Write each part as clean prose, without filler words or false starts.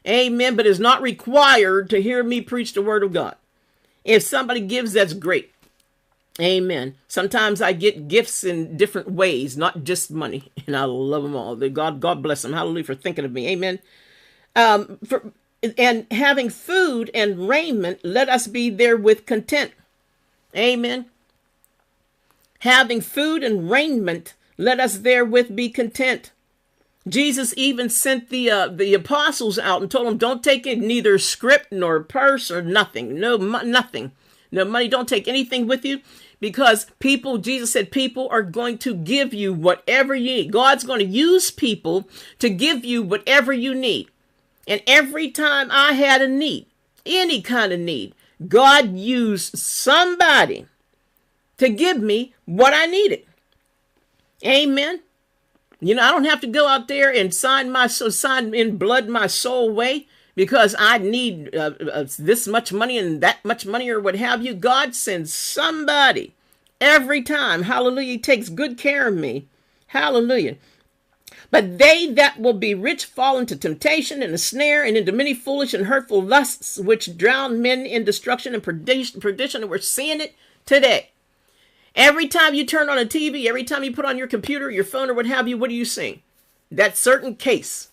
Amen. But it's not required to hear me preach the word of God. If somebody gives, that's great. Amen. Sometimes I get gifts in different ways, not just money. And I love them all. God bless them. Hallelujah for thinking of me. Amen. And having food and raiment, let us be there with content. Amen. Having food and raiment, let us therewith be content. Jesus even sent the apostles out and told them, don't take it, neither script nor purse or nothing. Nothing. No money. Don't take anything with you, because Jesus said people are going to give you whatever you need. God's going to use people to give you whatever you need. And every time I had a need, any kind of need, God used somebody to give me what I needed. Amen. I don't have to go out there and sign in blood my soul away because I need this much money and that much money or what have you. God sends somebody every time. Hallelujah. He takes good care of me. Hallelujah. But they that will be rich fall into temptation and a snare and into many foolish and hurtful lusts, which drown men in destruction and perdition. And we're seeing it today. Every time you turn on a TV, every time you put on your computer, your phone, or what have you, what are you seeing? That certain case.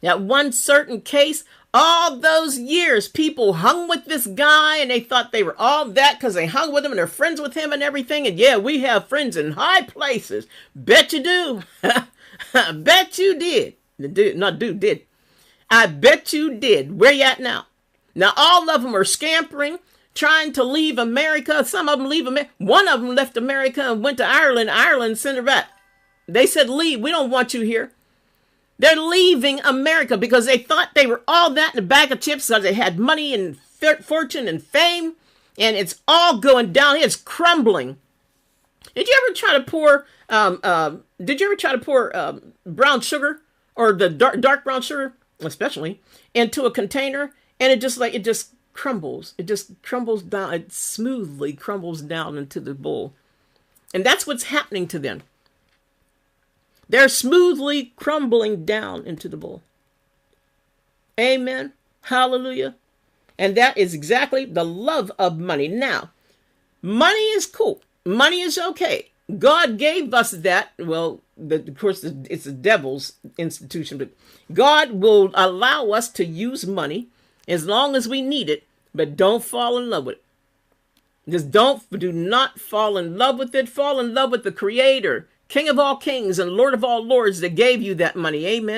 That one certain case, all those years, people hung with this guy and they thought they were all that because they hung with him and they're friends with him and everything. And yeah, we have friends in high places. Bet you do. I bet you did. Did. I bet you did. Where you at now? Now, all of them are scampering, trying to leave America. Some of them leave America. One of them left America and went to Ireland. Ireland sent her back. They said, leave. We don't want you here. They're leaving America because they thought they were all that in a bag of chips because they had money and fortune and fame. And it's all going down. It's crumbling. Did you ever try to pour brown sugar, or the dark brown sugar, especially, into a container, and it just crumbles. It just crumbles down. It smoothly crumbles down into the bowl. And that's what's happening to them. They're smoothly crumbling down into the bowl. Amen. Hallelujah. And that is exactly the love of money. Now, money is cool. Money is okay. God gave us that. Well, of course, it's the devil's institution, but God will allow us to use money as long as we need it, but don't fall in love with it. Just do not fall in love with it. Fall in love with the Creator, King of all kings and Lord of all lords that gave you that money. Amen.